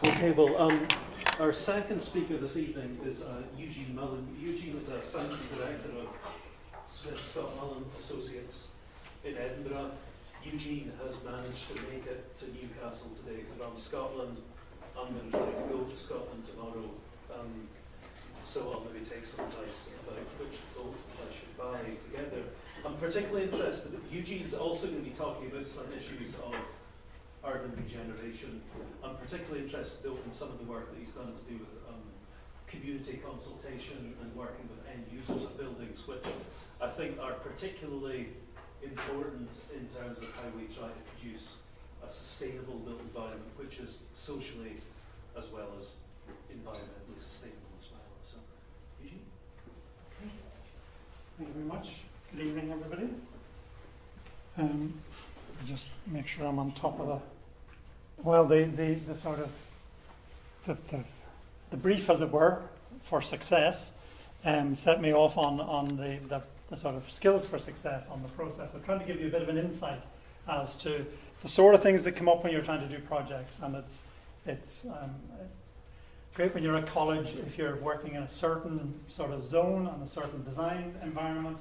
Okay, well, our second speaker this evening is Eugene Mullan. Eugene is a founding director of Smith Scott Mullan Associates in Edinburgh. Eugene has managed to make it to Newcastle today from Scotland. I'm going to try to go to Scotland tomorrow, so I'll maybe take some advice about which result I should buy together. I'm particularly interested, Eugene's also going to be talking about some issues of urban regeneration. I'm particularly interested though in some of the work that he's done to do with community consultation and working with end users of buildings, which I think are particularly important in terms of how we try to produce a sustainable built environment which is socially as well as environmentally sustainable as well. So, Eugene? Thank you very much. Good evening, everybody. Just make sure I'm on top of the sort of the brief, as it were, for success, set me off on the sort of skills for success on the process. I'm trying to give you a bit of an insight as to the sort of things that come up when you're trying to do projects, and it's great when you're at college if you're working in a certain sort of zone and a certain design environment.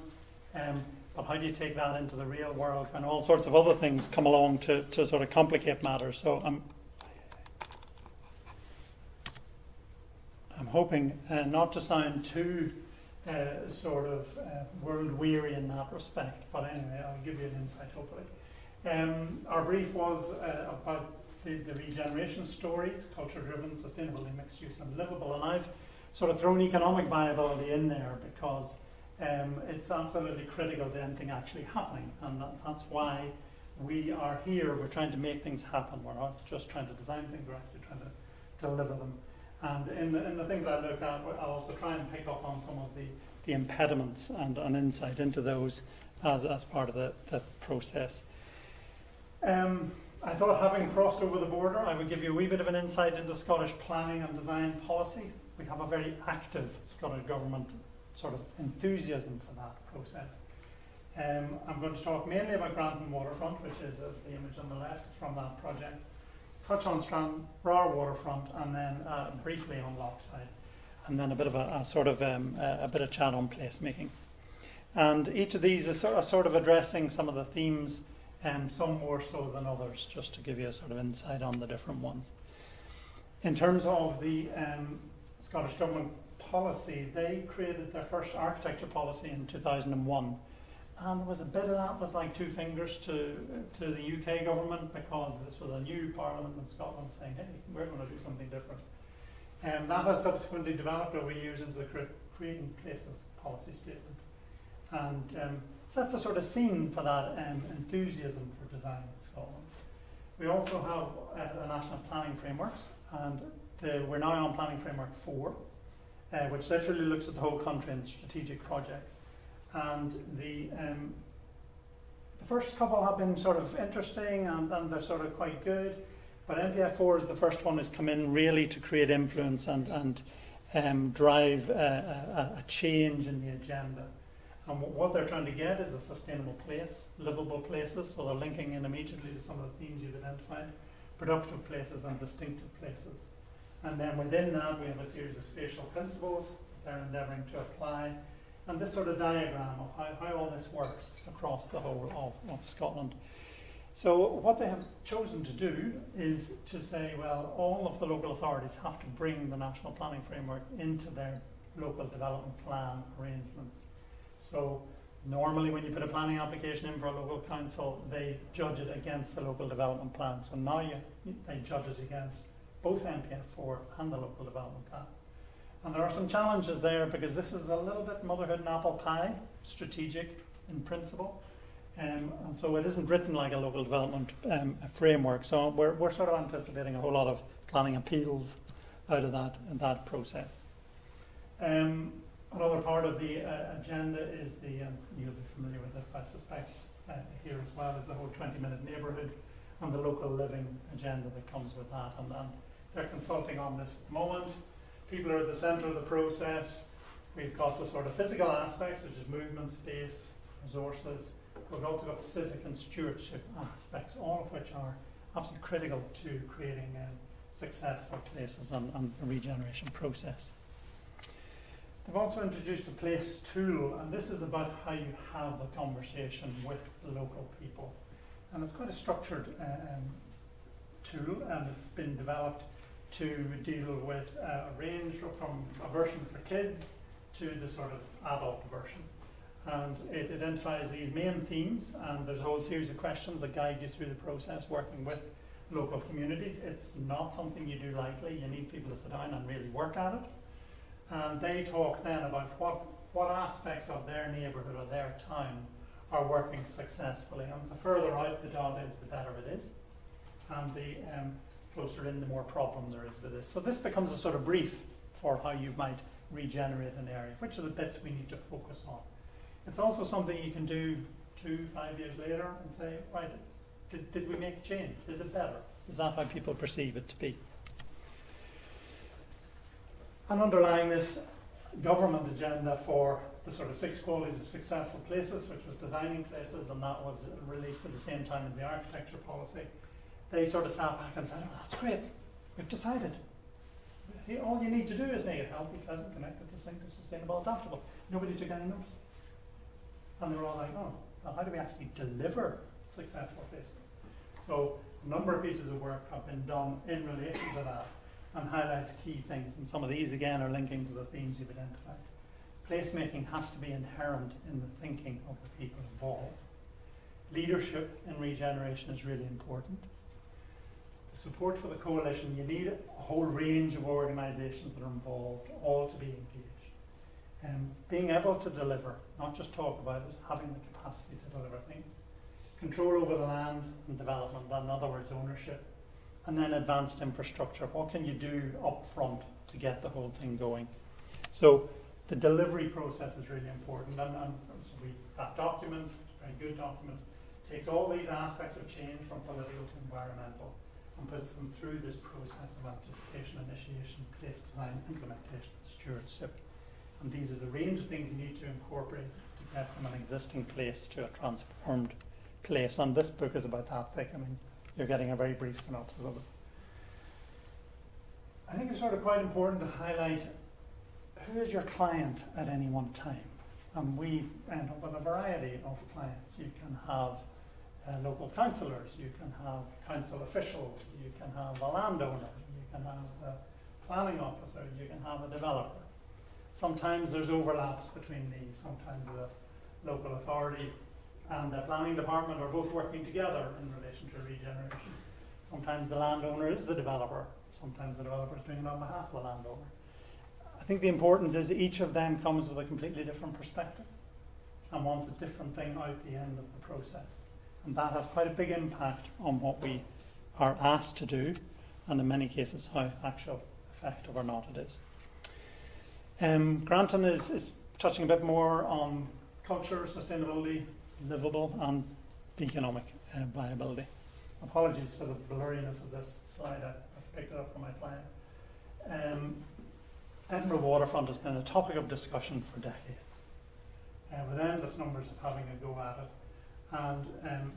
But how do you take that into the real world when all sorts of other things come along to sort of complicate matters? So I'm hoping not to sound too world weary in that respect, but anyway, I'll give you an insight hopefully. Our brief was about the regeneration stories, culture-driven, sustainability, mixed use and livable, and I've sort of thrown economic viability in there because it's absolutely critical to anything actually happening, and that's why we are here. We're trying to make things happen. We're not just trying to design things, we're actually trying to deliver them. And in the things I look at, I'll also try and pick up on some of the impediments and an insight into those as part of the process. I thought, having crossed over the border, I would give you a wee bit of an insight into Scottish planning and design policy. We have a very active Scottish Government sort of enthusiasm for that process. I'm going to talk mainly about Granton Waterfront, which is the image on the left from that project, touch on Stranraer Waterfront, and then briefly on Lochside, and then a bit of a bit of chat on placemaking. And each of these is sort of addressing some of the themes, some more so than others, just to give you a sort of insight on the different ones. In terms of the Scottish Government policy, they created their first architecture policy in 2001, and there was a bit of that was like two fingers to the UK government, because this was a new parliament in Scotland saying, hey, we're going to do something different. And that has subsequently developed over years into the Creating Places policy statement, and sets a sort of scene for that enthusiasm for design in Scotland. We also have a national planning frameworks, and we're now on planning framework 4. Which literally looks at the whole country and strategic projects. And the first couple have been sort of interesting and they're sort of quite good, but NPF4 is the first one that's come in really to create influence and drive a change in the agenda. And what they're trying to get is a sustainable place, livable places, so they're linking in immediately to some of the themes you've identified, productive places and distinctive places. And then within that, we have a series of spatial principles they're endeavouring to apply, and this sort of diagram of how all this works across the whole of Scotland. So what they have chosen to do is to say, well, all of the local authorities have to bring the national planning framework into their local development plan arrangements. So normally when you put a planning application in for a local council, they judge it against the local development plan. So now they judge it against both NPF4 and the local development plan. And there are some challenges there because this is a little bit motherhood and apple pie, strategic in principle. And so it isn't written like a local development framework. So we're sort of anticipating a whole lot of planning appeals out of that process. Another part of the agenda is you'll be familiar with this, I suspect, here as well, is the whole 20-minute neighbourhood and the local living agenda that comes with that. And they're consulting on this at the moment. People are at the centre of the process. We've got the sort of physical aspects, which is movement, space, resources. We've also got civic and stewardship aspects, all of which are absolutely critical to creating successful places and the regeneration process. They've also introduced a place tool, and this is about how you have a conversation with the local people. And it's quite a structured tool, and it's been developed to deal with a range from a version for kids to the sort of adult version. And it identifies these main themes, and there's a whole series of questions that guide you through the process working with local communities. It's not something you do lightly. You need people to sit down and really work at it. And they talk then about what aspects of their neighbourhood or their town are working successfully. And the further out the dot is, the better it is. And the closer in, the more problem there is with this. So this becomes a sort of brief for how you might regenerate an area. Which are the bits we need to focus on? It's also something you can do 2-5 years later and say, right, did we make a change? Is it better? Is that how people perceive it to be? And underlying this government agenda for the sort of 6 qualities of successful places, which was designing places, and that was released at the same time as the architecture policy, they sort of sat back and said, oh, that's great, we've decided. All you need to do is make it healthy, pleasant, connected, distinctive, sustainable, adaptable. Nobody took any notice. And they were all like, oh, well, how do we actually deliver successful places? So a number of pieces of work have been done in relation to that and highlights key things. And some of these, again, are linking to the themes you've identified. Placemaking has to be inherent in the thinking of the people involved. Leadership in regeneration is really important. The support for the coalition, you need a whole range of organisations that are involved, all to be engaged. Being able to deliver, not just talk about it, having the capacity to deliver things. Control over the land and development, in other words, ownership. And then advanced infrastructure. What can you do up front to get the whole thing going? So the delivery process is really important. And so that document, a very good document, takes all these aspects of change from political to environmental and puts them through this process of anticipation, initiation, place design, implementation, stewardship. And these are the range of things you need to incorporate to get from an existing place to a transformed place. And this book is about that thick. I mean, you're getting a very brief synopsis of it. I think it's sort of quite important to highlight who is your client at any one time. And we end up with a variety of clients. You can have local councillors, you can have council officials, you can have a landowner, you can have a planning officer, you can have a developer. Sometimes there's overlaps between these. Sometimes the local authority and the planning department are both working together in relation to regeneration. Sometimes the landowner is the developer. Sometimes the developer is doing it on behalf of the landowner. I think the importance is each of them comes with a completely different perspective and wants a different thing out the end of the process. And that has quite a big impact on what we are asked to do, and in many cases how actual effective or not it is. Granton is touching a bit more on culture, sustainability, livable and economic viability. Apologies for the blurriness of this slide. I've picked it up from my client. Edinburgh waterfront has been a topic of discussion for decades, with endless numbers of having a go at it. And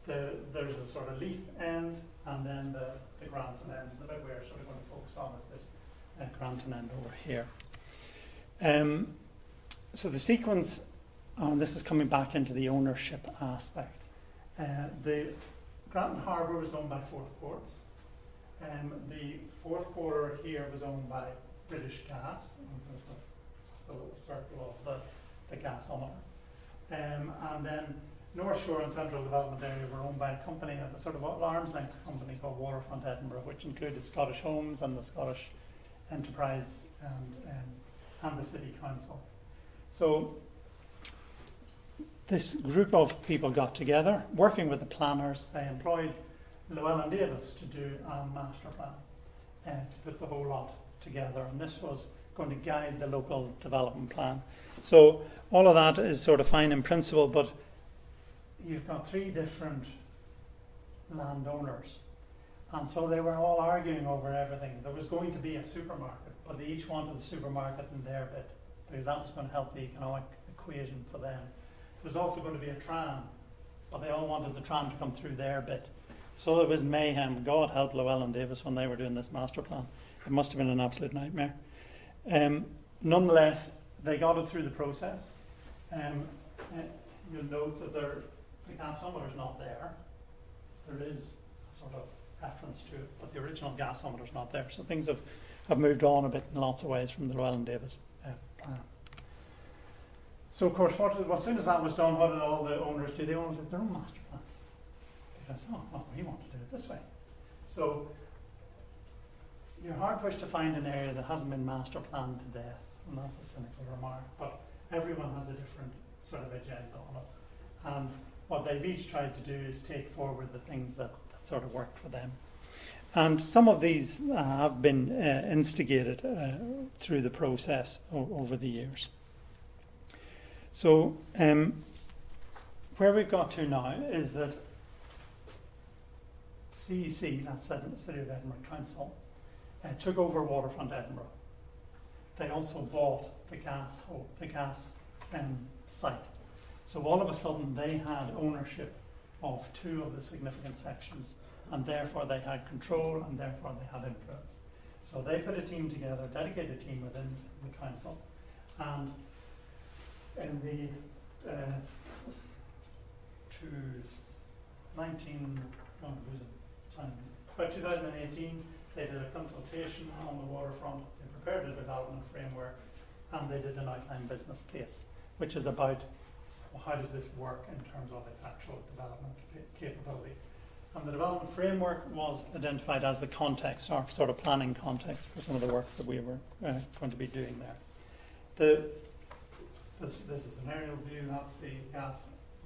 there's a sort of leaf end and then the Granton end. The bit we're sort of going to focus on is this Granton end over here. So the sequence, and this is coming back into the ownership aspect. The Granton Harbour was owned by Forth Ports. The fourth quarter here was owned by British Gas. There's a little circle of the gas on it. And then North Shore and Central Development Area were owned by a company, a sort of arm's length company called Waterfront Edinburgh, which included Scottish Homes and the Scottish Enterprise and the City Council. So this group of people got together, working with the planners. They employed Llewellyn Davis to do a master plan and to put the whole lot together. And this was going to guide the local development plan. So all of that is sort of fine in principle, but you've got 3 different landowners. And so they were all arguing over everything. There was going to be a supermarket, but they each wanted the supermarket in their bit, because that was going to help the economic equation for them. There was also going to be a tram, but they all wanted the tram to come through their bit. So it was mayhem. God help Llewellyn Davis when they were doing this master plan. It must have been an absolute nightmare. Nonetheless, they got it through the process. You'll note that the gasometer is not there. There is a sort of reference to it, but the original gasometer is not there. So things have moved on a bit in lots of ways from the Llewellyn Davis plan. So of course, as soon as that was done, what did all the owners do? They all did their own master plans. Because, oh, well, we want to do it this way. So you're hard pushed to find an area that hasn't been master planned to death, and that's a cynical remark, but everyone has a different sort of agenda on it. And what they've each tried to do is take forward the things that sort of worked for them. And some of these have been instigated through the process over the years. So where we've got to now is that CEC, that's the City of Edinburgh Council, took over Waterfront Edinburgh. They also bought the gas site. So all of a sudden they had ownership of two of the significant sections, and therefore they had control and therefore they had influence. So they put a team together, a dedicated team within the council, and in the about 2018, they did a consultation on the waterfront, they prepared a development framework, and they did an outline business case, which is about how does this work in terms of its actual development capability. And the development framework was identified as the context, or sort of planning context for some of the work that we were going to be doing there. This is an aerial view. That's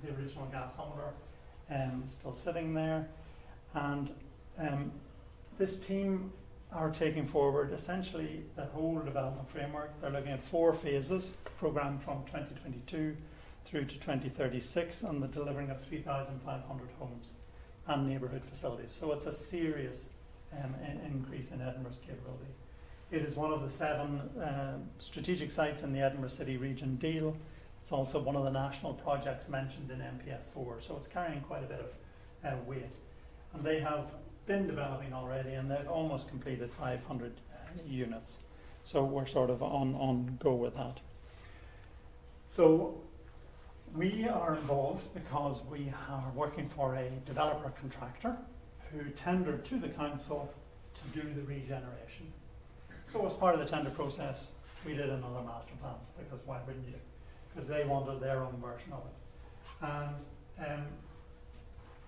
the original gasometer, still sitting there. And this team are taking forward essentially the whole development framework. They're looking at 4 phases, programmed from 2022 through to 2036, and the delivering of 3,500 homes and neighbourhood facilities. So it's a serious increase in Edinburgh's capability. It is one of the 7 strategic sites in the Edinburgh City Region deal. It's also one of the national projects mentioned in MPF4, so it's carrying quite a bit of weight. And they have been developing already, and they've almost completed 500 units. So we're sort of on go with that. So we are involved because we are working for a developer contractor who tendered to the council to do the regeneration. So as part of the tender process, we did another master plan, because why wouldn't you? Because they wanted their own version of it. And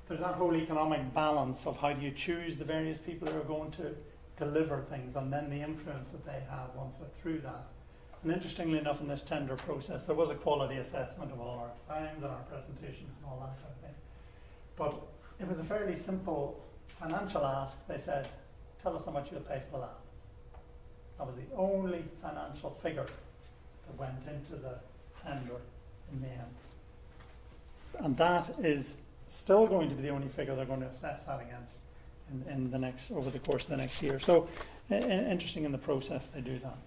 there's that whole economic balance of how do you choose the various people who are going to deliver things, and then the influence that they have once they're through that. And interestingly enough, in this tender process, there was a quality assessment of all our times and our presentations and all that kind of thing. But it was a fairly simple financial ask. They said, tell us how much you'll pay for the land. That was the only financial figure that went into the tender in the end. And that is still going to be the only figure they're going to assess that against in the next, over the course of the next year. So interesting in the process they do that.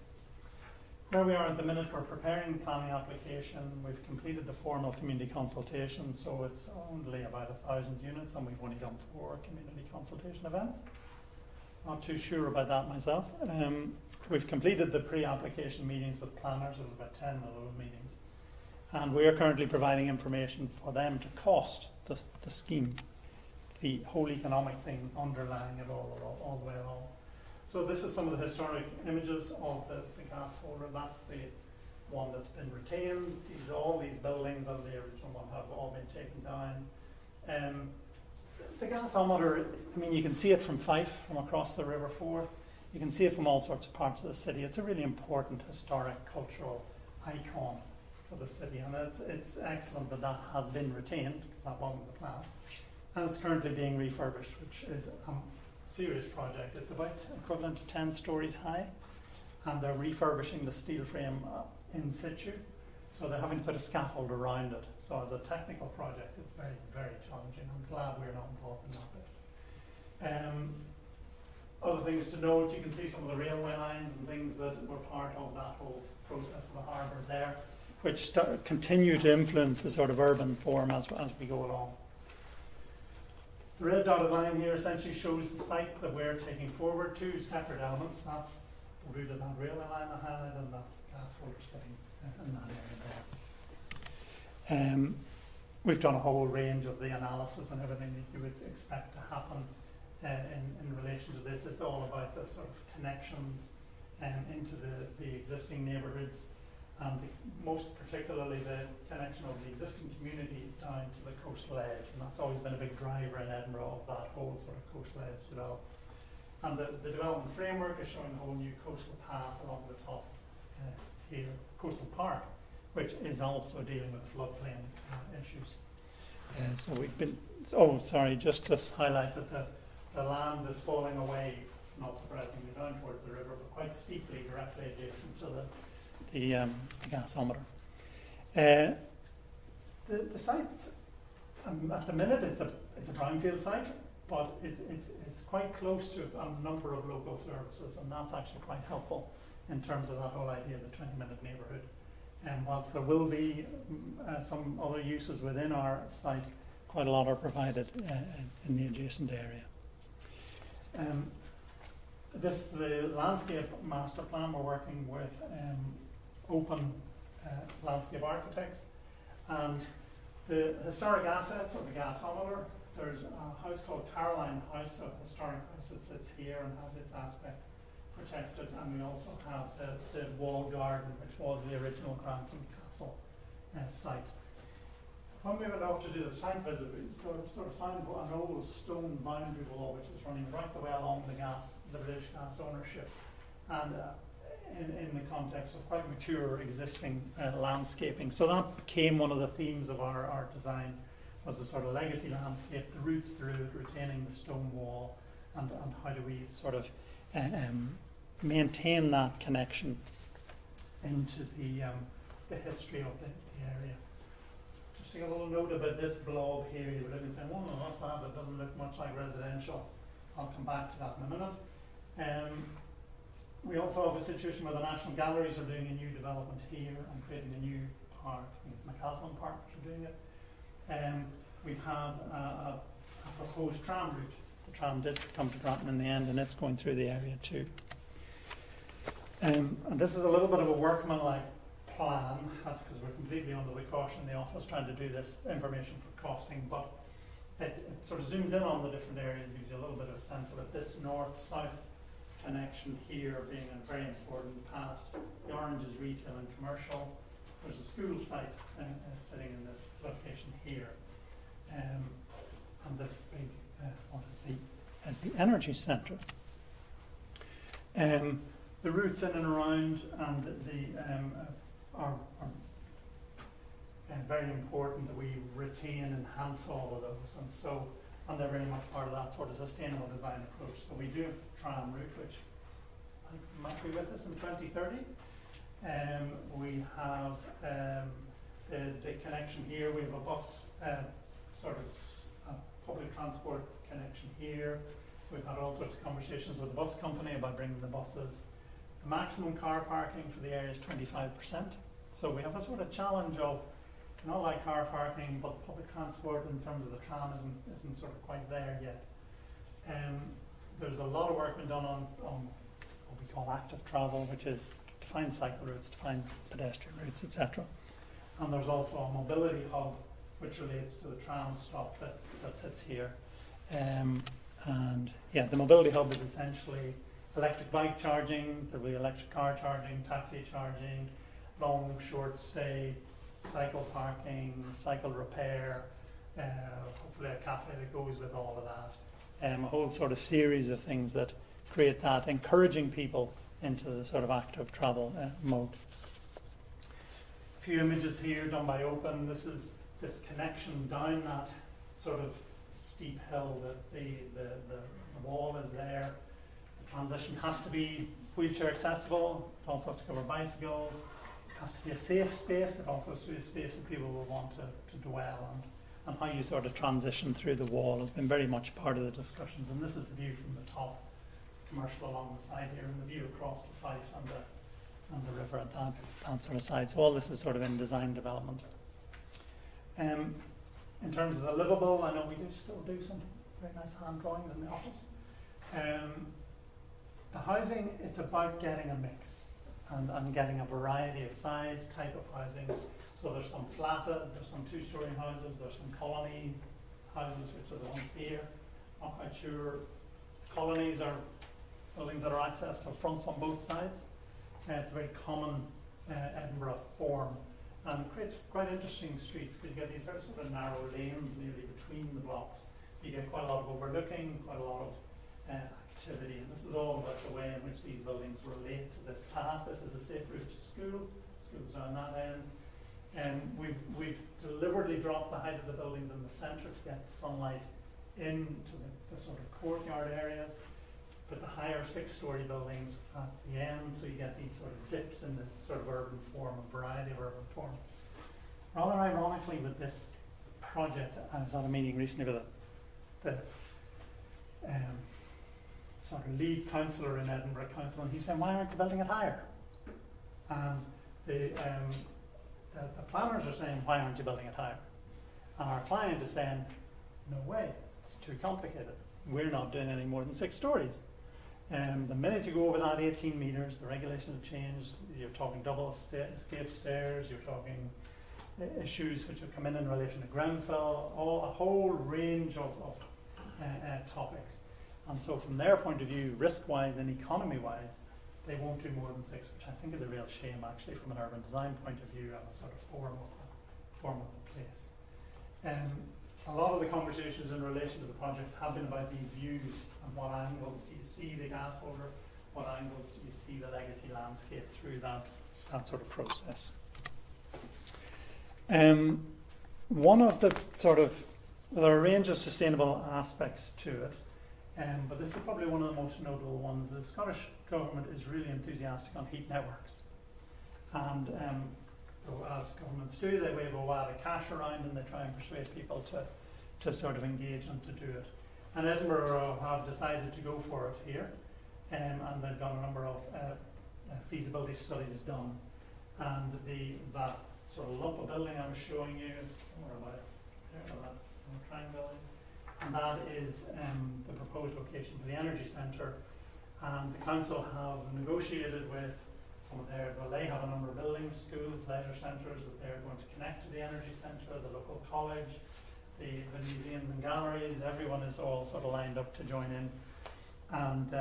Where we are at the minute, we're preparing the planning application. We've completed the formal community consultation, so it's only about 1,000 units, and we've only done 4 community consultation events. Not too sure about that myself. We've completed the pre-application meetings with planners. There was about 10 of those meetings. And we are currently providing information for them to cost the scheme, the whole economic thing underlying it all the way along. So this is some of the historic images of the gas holder. That's the one that's been retained. All these buildings and the original one have all been taken down. The gasometer, I mean, you can see it from Fife, from across the River Forth. You can see it from all sorts of parts of the city. It's a really important historic, cultural icon for the city, and it's excellent that that has been retained, because that wasn't the plan. And it's currently being refurbished, which is a serious project. It's about equivalent to 10 stories high, and they're refurbishing the steel frame in situ, so they're having to put a scaffold around it. So as a technical project, it's very, very challenging. I'm glad we're not involved in that bit. Other things to note, you can see some of the railway lines and things that were part of that whole process of the harbour there, which continue to influence the sort of urban form as we go along. The red dotted line here essentially shows the site that we're taking forward, two separate elements. That's the route of that railway line I highlighted, and that's the gas holder sitting in that area there. We've done a whole range of the analysis and everything that you would expect to happen in relation to this. It's all about the sort of connections into the existing neighbourhoods, and most particularly the connection of the existing community down to the coastal edge, and that's always been a big driver in Edinburgh of that whole sort of coastal edge development. And the development framework is showing a whole new coastal path along the top here, coastal park, which is also dealing with floodplain issues. So we've been, just to highlight that the land is falling away, not surprisingly, down towards the river, but quite steeply directly adjacent to the gasometer. The site, at the minute, it's a brownfield site, but it is quite close to a number of local services, and that's actually quite helpful in terms of that whole idea of the 20-minute neighbourhood. And whilst there will be some other uses within our site, quite a lot are provided in the adjacent area. The landscape master plan, we're working with open landscape architects, and the historic assets of the gasometer. There's a house called Caroline House, a historic house that sits here and has its aspect protected, and we also have the wall garden, which was the original Grantham Castle site. When we went off to do the site visit, we sort of found an old stone boundary wall which was running right the way along the British gas ownership, and in the context of quite mature existing landscaping. So that became one of the themes of our design, was a sort of legacy landscape, the roots through it, retaining the stone wall, and how do we sort of maintain that connection into the history of the area. Just take a little note about this blob here. You were looking and saying, well, no, that's sad, it doesn't look much like residential. I'll come back to that in a minute. We also have a situation where the National Galleries are doing a new development here and creating a new park. I think it's McCaslin Park which are doing it. We have a proposed tram route. The tram did come to Grantham in the end, and it's going through the area too. And this is a little bit of a workman-like plan. That's because we're completely under the caution in the office trying to do this information for costing, but it sort of zooms in on the different areas, gives you a little bit of a sense of it. This north-south connection here being a very important past. The orange is retail and commercial. There's a school site sitting in this location here. And this big, what is the energy centre. The routes in and around and are very important that we retain and enhance all of those, and they're very much part of that sort of sustainable design approach. So we do have the tram route, which I think might be with us in 2030. We have the connection here. We have a bus public transport connection here. We've had all sorts of conversations with the bus company about bringing the buses. The maximum car parking for the area is 25%. So we have a sort of challenge of not like car parking, but public transport in terms of the tram isn't sort of quite there yet. There's a lot of work being done on what we call active travel, which is to find cycle routes, to find pedestrian routes, etc. And there's also a mobility hub which relates to the tram stop that sits here. And yeah, the mobility hub is essentially electric bike charging, there'll be electric car charging, taxi charging, long, short stay, cycle parking, cycle repair, hopefully a cafe that goes with all of that. A whole sort of series of things that create that, encouraging people into the sort of active travel mode. A few images here done by Open. This is this connection down that sort of steep hill that the wall is there. The transition has to be wheelchair accessible. It also has to cover bicycles. It has to be a safe space. It also has to be a space that people will want to dwell on. And how you sort of transition through the wall has been very much part of the discussions. And this is the view from the top, commercial along the side here, and the view across the Fife and the river at that sort of side. So all this is sort of in design development. In terms of the livable, I know we do still do some very nice hand drawings in the office. The housing, it's about getting a mix and getting a variety of size, type of housing. So there's some flatted, there's some two-story houses, there's some colony houses, which are the ones here. Not quite sure. Colonies are buildings that are accessed to fronts on both sides. It's a very common Edinburgh form, and creates quite interesting streets because you get these very sort of narrow lanes nearly between the blocks. You get quite a lot of overlooking, quite a lot of activity, and this is all about the way in which these buildings relate to this path. This is the safe route to school. School's down that end. And we've deliberately dropped the height of the buildings in the centre to get the sunlight into the sort of courtyard areas, but the higher 6-story buildings at the end, so you get these sort of dips in the sort of urban form, a variety of urban form. Rather ironically with this project, I was at a meeting recently with the sort of lead councillor in Edinburgh Council, and he said, why aren't you building it higher? And the planners are saying, why aren't you building it higher? And our client is saying, no way, it's too complicated. We're not doing any more than 6 stories. The minute you go over that 18 metres, the regulations have changed. You're talking double escape stairs, you're talking issues which have come in relation to Grenfell, a whole range of topics. And so from their point of view, risk-wise and economy-wise, they won't do more than 6, which I think is a real shame actually from an urban design point of view and a sort of form of the place. A lot of the conversations in relation to the project have been about these views and what angles do you see the gas holder, what angles do you see the legacy landscape through that sort of process. One of the there are a range of sustainable aspects to it, but this is probably one of the most notable ones. The Scottish Government is really enthusiastic on heat networks. And as governments do, they wave a wad of cash around and they try and persuade people to sort of engage and to do it. And Edinburgh have decided to go for it here, and they've got a number of feasibility studies done. And that sort of lump of building I was showing you is somewhere about there, that triangle is. And that is the proposed location for the energy centre. And the council have negotiated with some of they have a number of buildings, schools, leisure centres that they're going to connect to the energy centre, the local college, the museums and galleries. Everyone is all sort of lined up to join in, and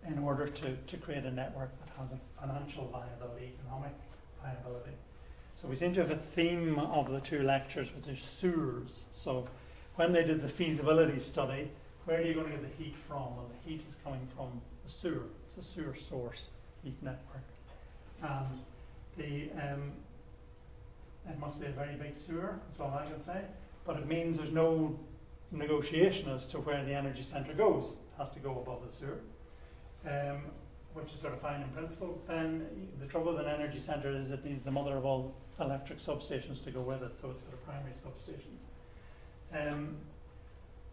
in order to create a network that has a financial viability, economic viability. So we seem to have a theme of the 2 lectures, which is sewers. So when they did the feasibility study, where are you going to get the heat from? Well, the heat is coming from the sewer. It's a sewer source heat network. And it must be a very big sewer, that's all I can say. But it means there's no negotiation as to where the energy centre goes. It has to go above the sewer, which is sort of fine in principle. Then the trouble with an energy centre is it needs the mother of all electric substations to go with it, so it's sort of primary substation. And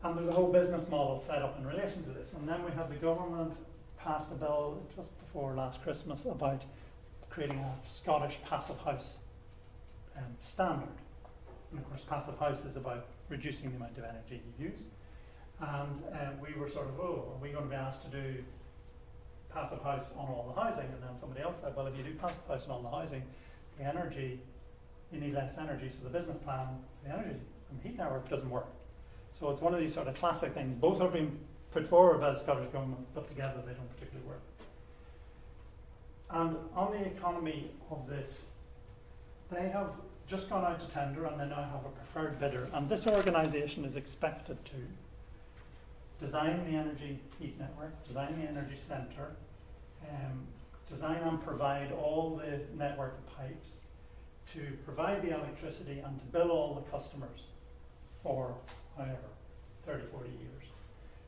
there's a whole business model set up in relation to this. And then we have the government passed a bill just before last Christmas about creating a Scottish passive house standard. And of course, passive house is about reducing the amount of energy you use. And we were sort of, are we going to be asked to do passive house on all the housing? And then somebody else said, well, if you do passive house on all the housing, the energy, you need less energy, so the business plan, the energy and the heat network doesn't work. So it's one of these sort of classic things. Both have been put forward by the Scottish Government, but together they don't particularly work. And on the economy of this, they have just gone out to tender and they now have a preferred bidder. And this organisation is expected to design the energy heat network, design the energy centre, design and provide all the network pipes, to provide the electricity and to bill all the customers for however, 30, 40 years.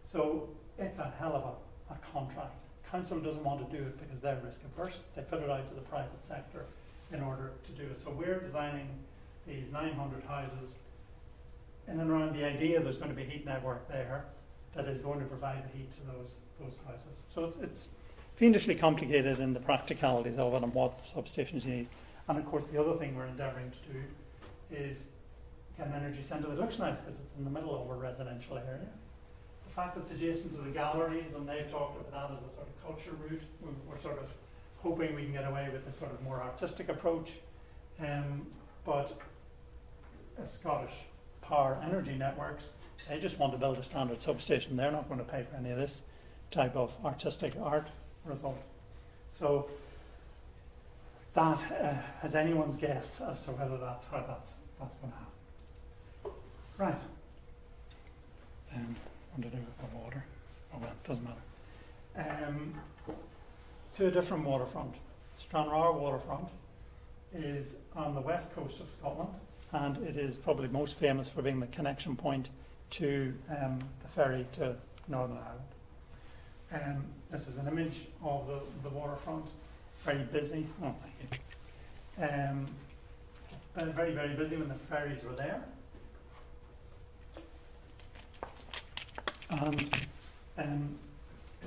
So it's a hell of a contract. Council doesn't want to do it because they're risk averse. They put it out to the private sector in order to do it. So we're designing these 900 houses in and around the idea there's going to be a heat network there that is going to provide the heat to those houses. So it's fiendishly complicated in the practicalities of it and what substations you need. And of course the other thing we're endeavouring to do is get an energy centre that looks nice because it's in the middle of a residential area. fact it's adjacent to the galleries, and they've talked about that as a sort of culture route. We're sort of hoping we can get away with this sort of more artistic approach. But Scottish Power Energy Networks, they just want to build a standard substation. They're not going to pay for any of this type of artistic art result. So that has anyone's guess as to whether that's how that's going to happen. Right. What to do with the water? Oh well, it doesn't matter. To a different waterfront. Stranraer waterfront is on the west coast of Scotland, and it is probably most famous for being the connection point to the ferry to Northern Ireland. This is an image of the waterfront. Very busy. Oh, thank you. Very, very busy when the ferries were there. And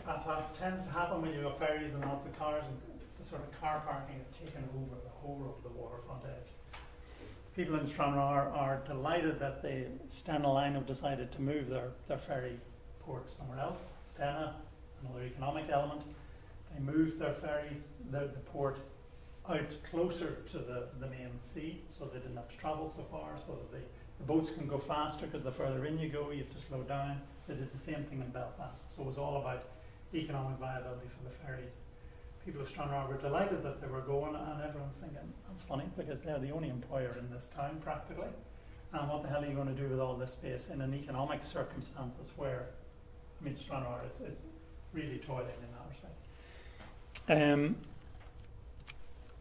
as that tends to happen when you have ferries and lots of cars, and the sort of car parking has taken over the whole of the waterfront edge. People in Stranraer are delighted that the Stena Line have decided to move their ferry port somewhere else. Stena, another economic element. They moved their ferries, the port, out closer to the main sea, so they didn't have to travel so far, so that the boats can go faster, because the further in you go, you have to slow down. They did the same thing in Belfast. So it was all about economic viability for the ferries. People of Stranraer were delighted that they were going, and everyone's thinking, that's funny, because they're the only employer in this town, practically. And what the hell are you going to do with all this space in an economic circumstances where, I mean, Stranraer is really toiling in that respect.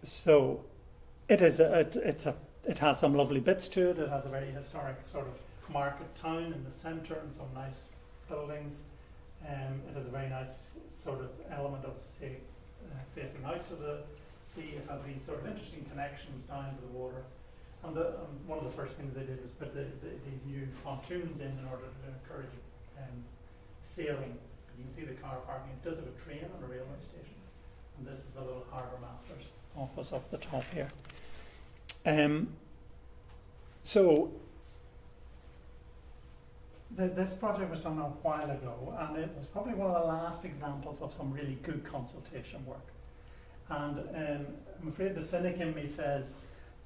So it is it has some lovely bits to it. It has a very historic sort of market town in the centre and some nice buildings. It has a very nice sort of element of say, facing out to the sea. It has these sort of interesting connections down to the water. And one of the first things they did was put these new pontoons in order to encourage sailing. You can see the car parking. It does have a train and a railway station. And this is the little harbour master's office up the top here. So this project was done a while ago, and it was probably one of the last examples of some really good consultation work. And I'm afraid the cynic in me says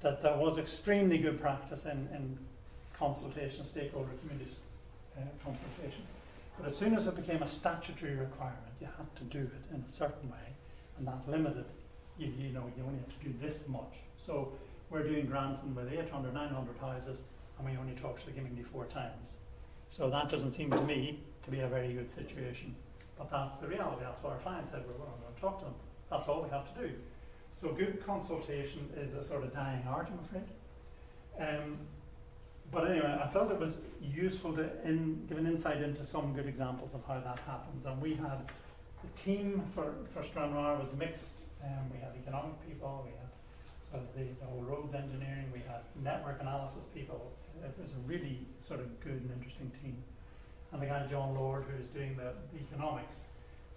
that there was extremely good practice in consultation, stakeholder community consultation. But as soon as it became a statutory requirement, you had to do it in a certain way, and that limited, you only had to do this much. So we're doing Granton with 800, 900 houses, and we only talk to the community 4 times. So that doesn't seem to me to be a very good situation. But that's the reality. That's what our client said. We're going to talk to them. That's all we have to do. So good consultation is a sort of dying art, I'm afraid. But anyway, I felt it was useful to give an insight into some good examples of how that happens. And we had the team for Stranraer was mixed. We had economic people, we had sort of the whole roads engineering, we had network analysis people. It was a really sort of good and interesting team. And the guy John Lord, who was doing the economics,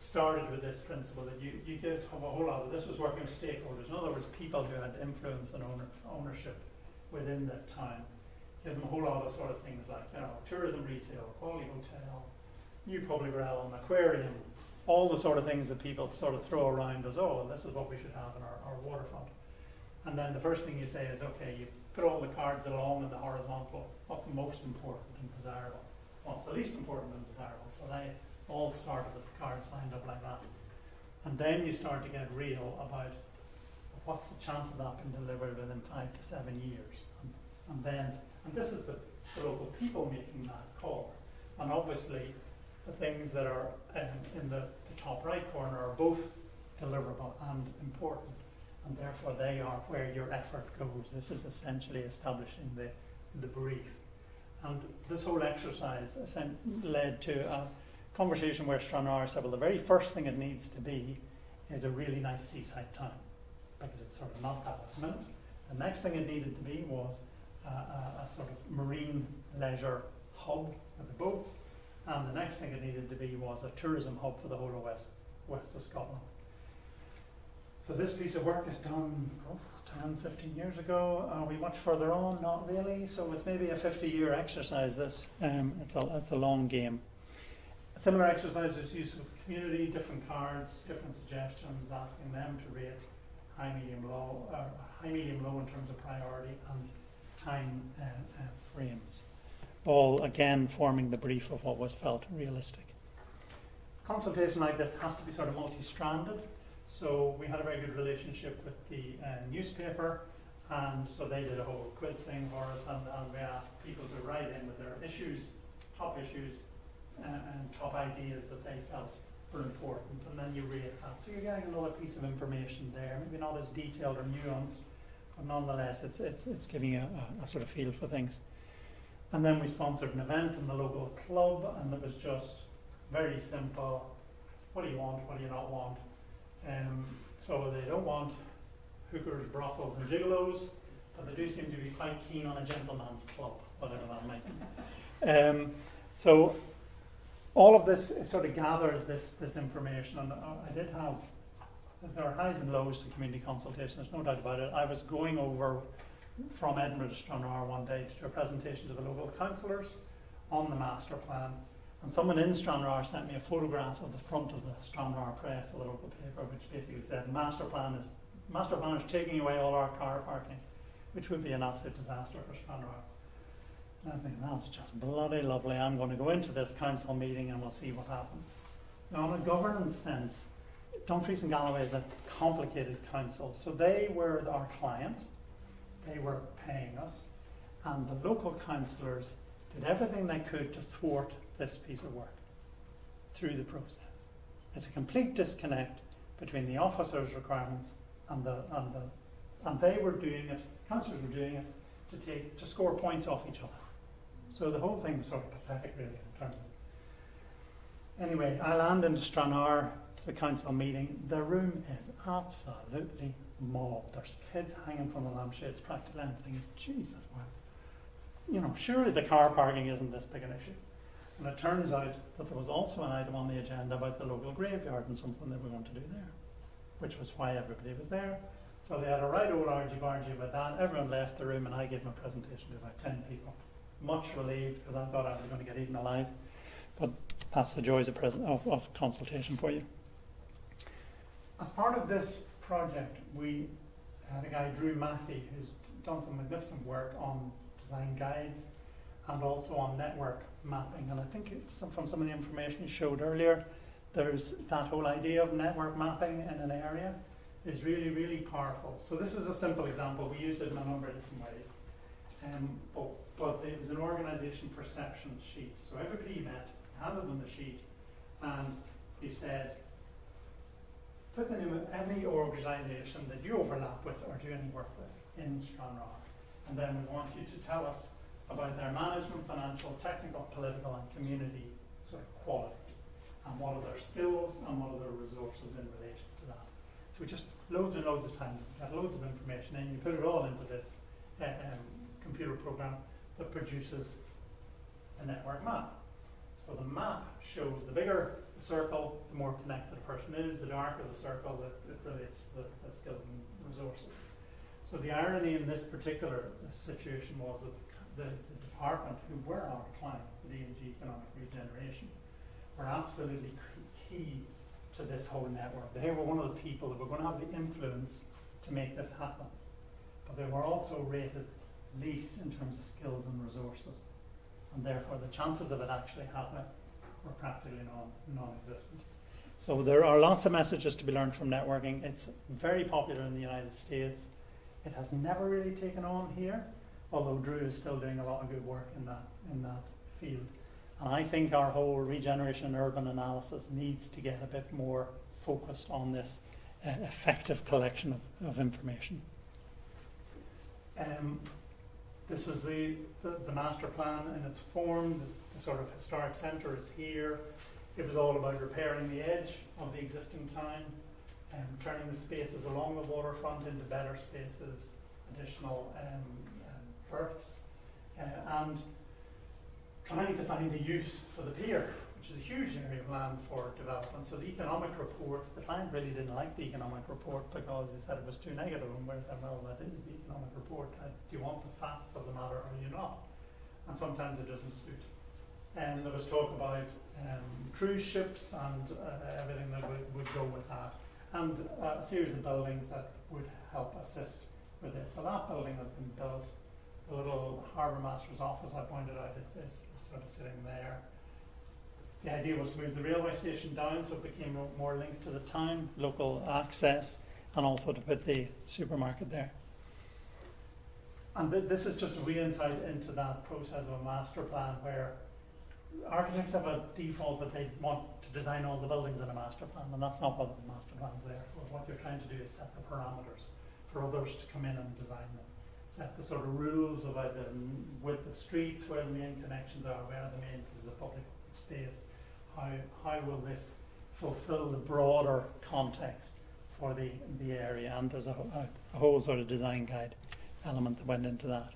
started with this principle that you give a whole lot of, this was working with stakeholders, in other words, people who had influence and ownership within that town. Give them a whole lot of sort of things like, tourism, retail, quality hotel, new public realm, aquarium, all the sort of things that people sort of throw around as, oh, this is what we should have in our waterfront. And then the first thing you say is, okay, you put all the cards along in the horizontal, what's the most important and desirable? What's the least important and desirable? So they all started with the cards lined up like that. And then you start to get real about what's the chance of that being delivered within 5 to 7 years. And this is the local people making that call. And obviously, the things that are in the top right corner are both deliverable and important. And therefore, they are where your effort goes. This is essentially establishing the brief. And this whole exercise led to a conversation where Stranraer said, well, the very first thing it needs to be is a really nice seaside town, because it's sort of not that at the minute. The next thing it needed to be was a sort of marine leisure hub with the boats, and the next thing it needed to be was a tourism hub for the whole of west of Scotland. So this piece of work is done 10, 15 years ago. Are we much further on? Not really. So it's maybe a 50-year exercise, this. It's a long game. A similar exercise was used with the community, different cards, different suggestions, asking them to rate high, medium, low, or high, medium, low in terms of priority and time frames. All again forming the brief of what was felt realistic. Consultation like this has to be sort of multi-stranded. So we had a very good relationship with the newspaper, and so they did a whole quiz thing for us, and we asked people to write in with their issues, and top ideas that they felt were important, and then you rate that. So you're getting another piece of information there, maybe not as detailed or nuanced, but nonetheless it's giving you a sort of feel for things. And then we sponsored an event in the local club, and it was just very simple. What do you want? What do you not want? So they don't want hookers, brothels and gigolos, but they do seem to be quite keen on a gentleman's club, whatever that might be. So all of this sort of gathers this information, and I did have, there are highs and lows to community consultation, there's no doubt about it. I was going over from Edinburgh to Stranraer one day to do a presentation to the local councillors on the master plan, and someone in Stranraer sent me a photograph of the front of the Stranraer Press, the local paper, which basically said master plan is taking away all our car parking, which would be an absolute disaster for Stranraer. And I think that's just bloody lovely. I'm going to go into this council meeting and we'll see what happens. Now, in a governance sense, Dumfries and Galloway is a complicated council. So they were our client, they were paying us, and the local councillors did everything they could to thwart this piece of work through the process. It's a complete disconnect between the officers' requirements and they were doing it, councillors were doing it to score points off each other. So the whole thing was sort of pathetic, really, in terms of. Anyway, I land into Stranraer to the council meeting. The room is absolutely mobbed. There's kids hanging from the lampshades practically, and thinking, Jesus, well, you know, surely the car parking isn't this big an issue. And it turns out that there was also an item on the agenda about the local graveyard and something they were going to do there, which was why everybody was there. So they had a right old argy-bargy about that. Everyone left the room, and I gave my presentation to about 10 people. Much relieved, because I thought I was going to get eaten alive. But that's the joys of consultation for you. As part of this project, we had a guy, Drew Mackey, who's done some magnificent work on design guides and also on network mapping. And I think it's from some of the information you showed earlier, there's that whole idea of network mapping in an area is really, really powerful. So this is a simple example. We used it in a number of different ways. But it was an organisation perception sheet. So everybody met, handed them the sheet, and he said, put the name of any organisation that you overlap with or do any work with in Stranraer. And then we want you to tell us about their management, financial, technical, political and community sort of qualities. And what are their skills and what are their resources in relation to that. So we just loads and loads of times, got loads of information in, you put it all into this computer program that produces a network map. So the map shows the bigger the circle, the more connected a person is, the darker the circle that relates the skills and resources. So the irony in this particular situation was that the department, who were our client, the D&G Economic Regeneration, were absolutely key to this whole network. They were one of the people that were going to have the influence to make this happen. But they were also rated least in terms of skills and resources. And therefore the chances of it actually happening were practically non-existent. So there are lots of messages to be learned from networking. It's very popular in the United States. It has never really taken on here, although Drew is still doing a lot of good work in that field. And I think our whole regeneration and urban analysis needs to get a bit more focused on this effective collection of information. This was the master plan in its form. The sort of historic centre is here. It was all about repairing the edge of the existing town and turning the spaces along the waterfront into better spaces, additional berths, and trying to find a use for the pier, which is a huge area of land for development. So the economic report, the client really didn't like the economic report because he said it was too negative, and we said, well, that is the economic report. Do you want the facts of the matter or do you not? And sometimes it doesn't suit And there was talk about cruise ships and everything that would go with that, and a series of buildings that would help assist with this. So that building has been built. The little harbour master's office I pointed out is sort of sitting there. The idea was to move the railway station down so it became more linked to the town, local access, and also to put the supermarket there. And this is just a wee insight into that process of a master plan, where architects have a default that they want to design all the buildings in a master plan, and that's not what the master plan is there for. What you're trying to do is set the parameters for others to come in and design them. Set the sort of rules about the width of streets, where the main connections are, where are the main pieces of public space, how will this fulfill the broader context for the area, and there's a whole sort of design guide element that went into that.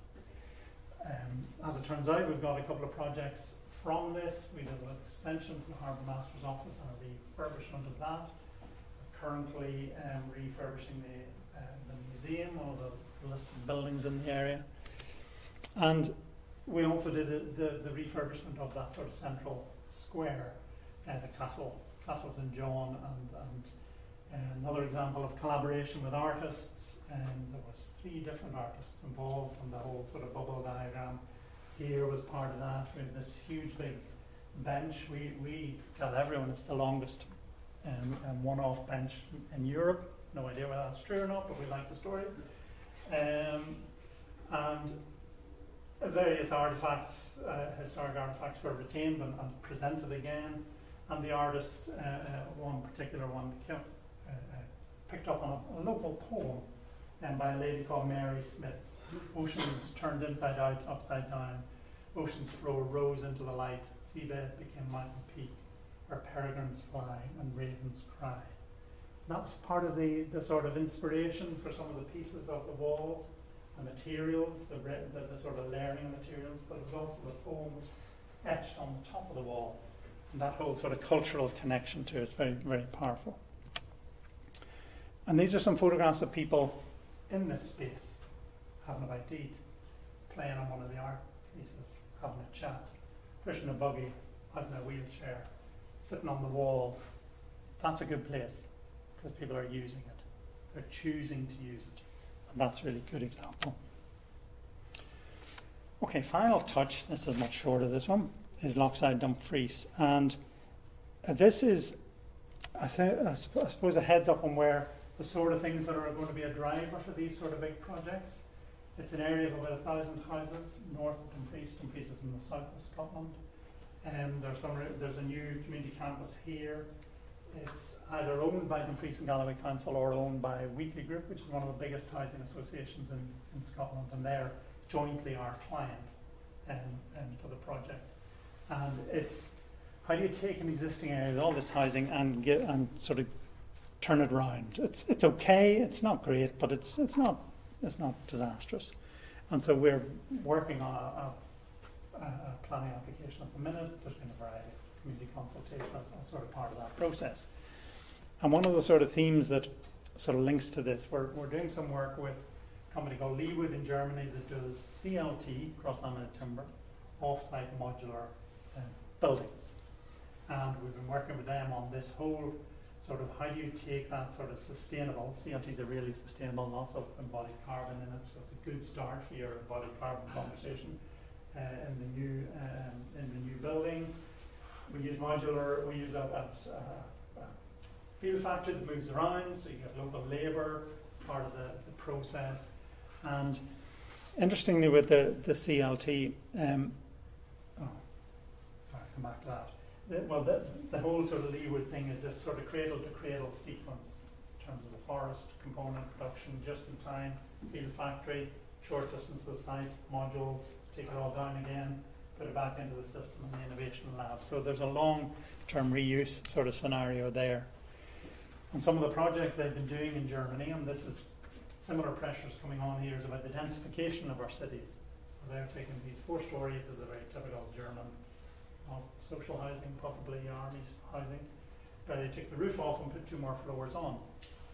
As it turns out, we've got a couple of projects from this. We did an extension to the Harbour Master's office and a refurbishment of that. We're currently refurbishing the museum, one of the listed buildings in the area. And we also did the refurbishment of that sort of central square, the Castle St John, and another example of collaboration with artists. There was 3 different artists involved in the whole sort of bubble diagram. Here was part of that. We have this huge big bench. We tell everyone it's the longest one-off bench in Europe. No idea whether that's true or not, but we like the story. And various artifacts, historic artifacts, were retained and presented again. And the artists, one particular one, picked up on a local poem by a lady called Mary Smith. Oceans turned inside out, upside down. Ocean's floor rose into the light. Seabed became mountain peak, where peregrines fly and ravens cry. That was part of the sort of inspiration for some of the pieces of the walls, the materials, the sort of layering of materials, but it was also the poems etched on the top of the wall. And that whole sort of cultural connection to it is very, very powerful. And these are some photographs of people in this space, having a bite to eat, playing on one of the art pieces, having a chat, pushing a buggy, out in a wheelchair, sitting on the wall. That's a good place, because people are using it. They're choosing to use it. And that's a really good example. Okay, final touch, this is much shorter, this one, is Lochside Dumfries. And this is, I suppose, a heads up on where the sort of things that are going to be a driver for these sort of big projects. It's an area of about 1,000 houses north of Dumfries. Dumfries is in the south of Scotland. There's a new community campus here. It's either owned by Dumfries and Galloway Council or owned by Weekly Group, which is one of the biggest housing associations in Scotland, and they're jointly our client for the project. And it's how do you take an existing area with all this housing and sort of turn it around? It's okay, it's not great, but it's not disastrous. And so we're working on a planning application at the minute. There's been a variety of community consultation as sort of part of that process. And one of the sort of themes that sort of links to this, we're doing some work with a company called Leewood in Germany that does CLT, cross-laminated timber, off-site modular buildings. And we've been working with them on this whole sort of how do you take that sort of sustainable, CLTs are really sustainable, lots of embodied carbon in it, so it's a good start for your embodied carbon conversation in the new building. We use modular, we use a field factory that moves around, so you get local labour as part of the process. And interestingly with the CLT, come back to that. The whole sort of Leewood thing is this sort of cradle-to-cradle sequence in terms of the forest component production, just in time, field factory, short distance to the site, modules, take it all down again, put it back into the system in the innovation lab. So there's a long-term reuse sort of scenario there. And some of the projects they've been doing in Germany, and this is similar pressures coming on here, is about the densification of our cities. So they're taking these 4-story, this is a very typical German social housing, possibly army housing, but they take the roof off and put 2 more floors on.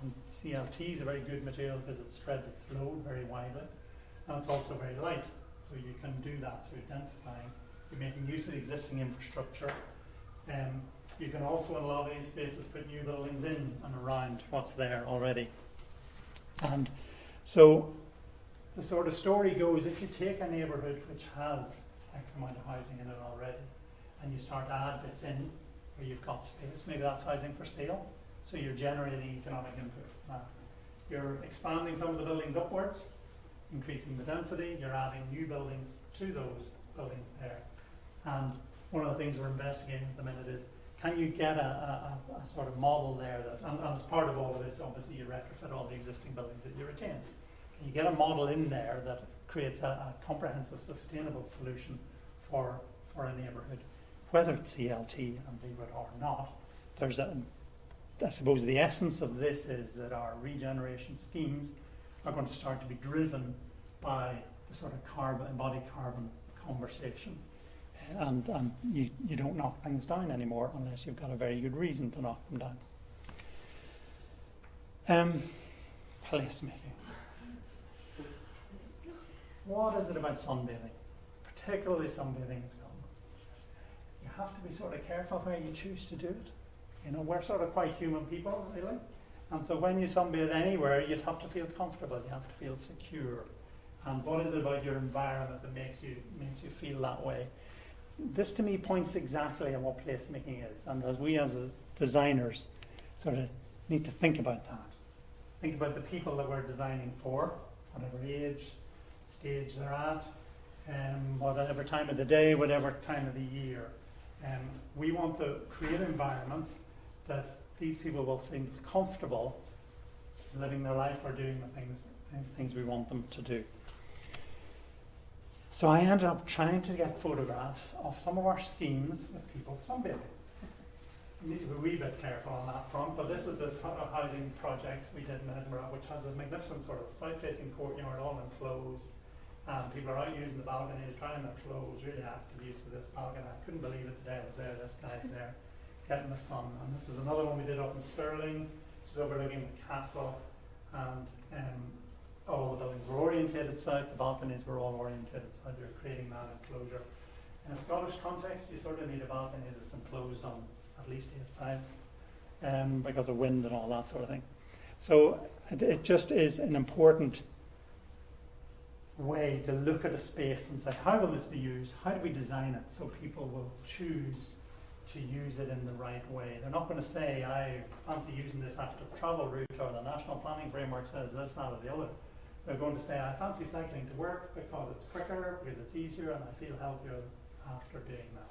And CLT is a very good material because it spreads its load very widely, and it's also very light, so you can do that through densifying You're making use of the existing infrastructure. You can also, in a lot of these spaces, put new buildings in and around what's there already. And so the sort of story goes, if you take a neighbourhood which has X amount of housing in it already, and you start to add bits in where you've got space, maybe that's housing for sale, so you're generating economic input from that. You're expanding some of the buildings upwards, increasing the density, you're adding new buildings to those buildings there. And one of the things we're investigating at the minute is, can you get a sort of model there that, and as part of all of this, obviously you retrofit all the existing buildings that you retain. Can you get a model in there that creates a comprehensive, sustainable solution for a neighbourhood, whether it's CLT and leave it or not? There's I suppose the essence of this is that our regeneration schemes are going to start to be driven by the sort of embodied carbon conversation. And you don't knock things down anymore unless you've got a very good reason to knock them down. Placemaking. What is it about sunbathing, particularly sunbathing in Scotland? You have to be sort of careful where you choose to do it. You know, we're sort of quite human people, really. And so when you sunbathe anywhere, you have to feel comfortable, you have to feel secure. And what is it about your environment that makes you feel that way? This to me points exactly at what placemaking is, and as we as designers sort of need to think about that. Think about the people that we're designing for, whatever age, stage they're at, whatever time of the day, whatever time of the year. We want to create environments that these people will feel comfortable living their life or doing the things we want them to do. So I ended up trying to get photographs of some of our schemes with people sunbathing. You need to be a wee bit careful on that front, but this is this housing project we did in Edinburgh, which has a magnificent sort of south-facing courtyard, all enclosed, and people are out using the balcony, trying their clothes, really active use of this balcony. I couldn't believe it today. I was there, this guy's there, getting the sun. And this is another one we did up in Stirling, which is overlooking the castle, and all the buildings were orientated south, the balconies were all orientated south. You're creating that enclosure. In a Scottish context, you sort of need a balcony that's enclosed on at least 8 sides because of wind and all that sort of thing. So it just is an important way to look at a space and say, how will this be used? How do we design it so people will choose to use it in the right way? They're not going to say, I fancy using this active travel route, or the National Planning Framework says this, that, or the other. They're going to say, I fancy cycling to work because it's quicker, because it's easier, and I feel healthier after doing that.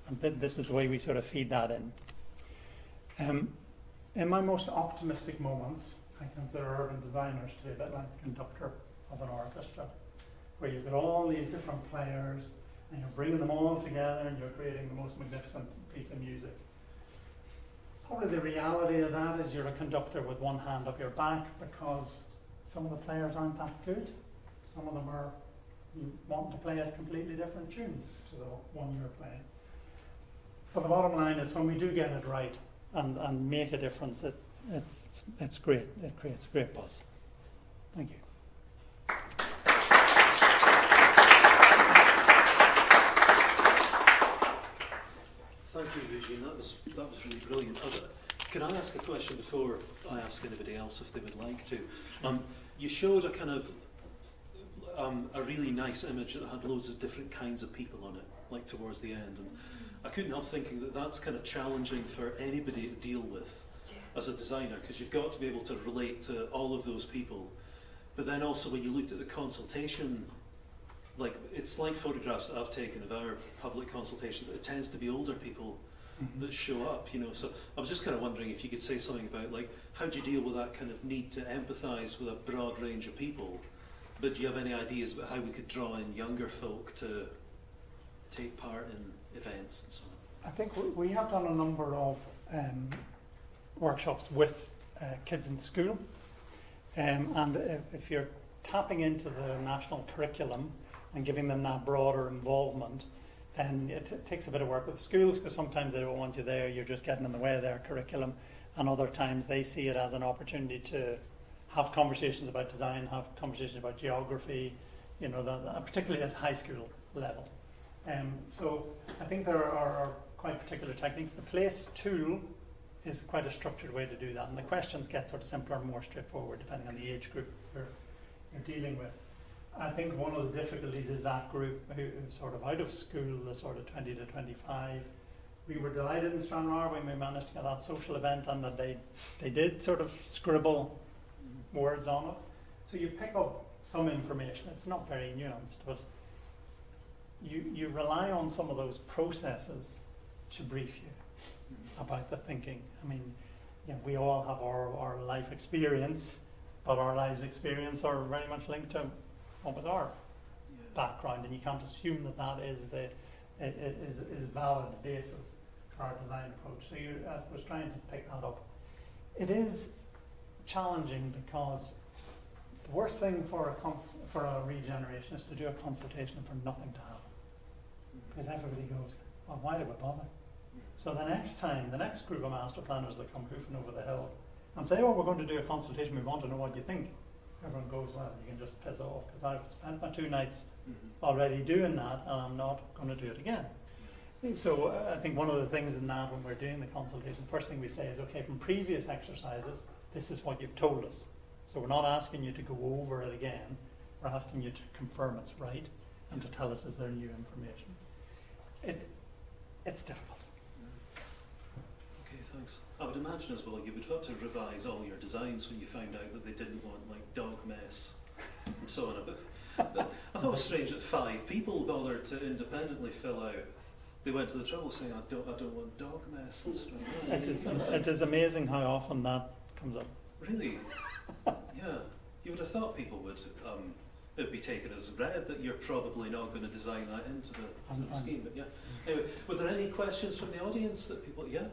And this is the way we sort of feed that in. In my most optimistic moments, I consider urban designers to be a bit like the conductor of an orchestra, where you've got all these different players, and you're bringing them all together, and you're creating the most magnificent piece of music. Probably the reality of that is you're a conductor with one hand up your back, because some of the players aren't that good. Some of them are wanting to play a completely different tune to the one you're playing. But the bottom line is, when we do get it right and make a difference, it's great. It creates a great buzz. Thank you. Thank you, Eugene. That was really brilliant. Can I ask a question before I ask anybody else if they would like to? You showed a kind of a really nice image that had loads of different kinds of people on it, like towards the end, and I couldn't help thinking that that's kind of challenging for anybody to deal with as a designer, because you've got to be able to relate to all of those people. But then also, when you looked at the consultation, like, it's like photographs that I've taken of our public consultations, it tends to be older people that show up, you know. So I was just kind of wondering if you could say something about, like, how do you deal with that kind of need to empathise with a broad range of people? But do you have any ideas about how we could draw in younger folk to take part in events and so on? I think we have done a number of workshops with kids in school, and if you're tapping into the national curriculum and giving them that broader involvement, then it takes a bit of work with schools, because sometimes they don't want you there, you're just getting in the way of their curriculum, and other times they see it as an opportunity to have conversations about design, have conversations about geography, you know, particularly at high school level. So I think there are quite particular techniques. The place tool is quite a structured way to do that, and the questions get sort of simpler and more straightforward depending on the age group you're dealing with. I think one of the difficulties is that group who's sort of out of school, the sort of 20 to 25. We were delighted in Stranraer when we managed to get that social event, and that they did sort of scribble words on it. So you pick up some information. It's not very nuanced, but you rely on some of those processes to brief you about the thinking. I mean, we all have our life experience, but our lives experience are very much linked to what was our background, and you can't assume that is valid basis for our design approach. So I was trying to pick that up. It is challenging because the worst thing for a regeneration is to do a consultation and for nothing to happen, because everybody goes, well, why do we bother? So the next time, the next group of master planners that come hoofing over the hill and say, oh, we're going to do a consultation, we want to know what you think. Everyone goes, well, you can just piss off, because I've spent my 2 nights already doing that, and I'm not going to do it again. So I think one of the things in that, when we're doing the consultation, first thing we say is, okay, from previous exercises, this is what you've told us. So we're not asking you to go over it again, we're asking you to confirm it's right, and to tell us is there new information. It's difficult. Okay, thanks. I would imagine as well you would have to revise all your designs when you found out that they didn't want like dog mess and so on. But I thought it was strange that 5 people bothered to independently fill out. They went to the trouble saying, I don't want dog mess and stuff. It is amazing how often that comes up. Really? Yeah. You would have thought people would it would be taken as read that you're probably not going to design that into the scheme. But yeah. Anyway, were there any questions from the audience that people? Yeah.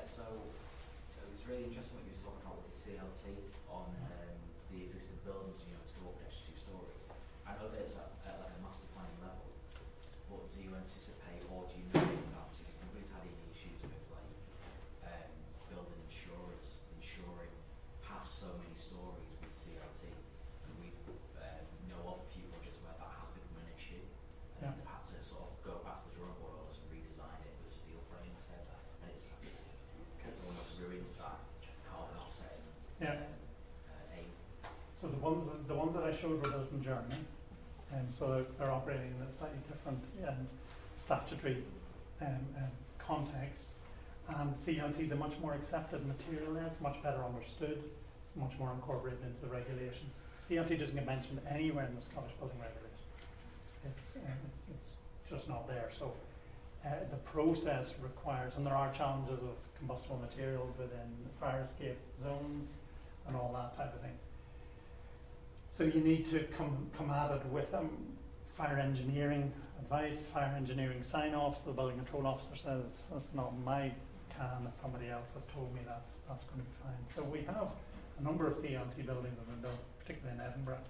So it was really interesting what you were talking about with the CLT on the existing buildings, to go up next 2 stories. I know that it's at like a master planning level, but do you anticipate, or do you know that if companies had any issues with like building insuring past so many stories with CLT? And we know of a few projects where that has become an issue, and they've had to sort of go past the drawing board or redesign it with steel frame instead, and it's almost ruined that carbon offset. Aim. So the ones that I showed were built in Germany, and so they're operating in a slightly different statutory context. And CLT is a much more accepted material there. It's much better understood. It's much more incorporated into the regulations. CLT doesn't get mentioned anywhere in the Scottish Building Regulations. It's just not there. So the process requires, and there are challenges with combustible materials within the fire escape zones and all that type of thing. So you need to come at it with fire engineering advice, fire engineering sign-offs. The building control officer says that's not my can, it's somebody else has told me that's going to be fine. So we have a number of CLT buildings that have been built, particularly in Edinburgh,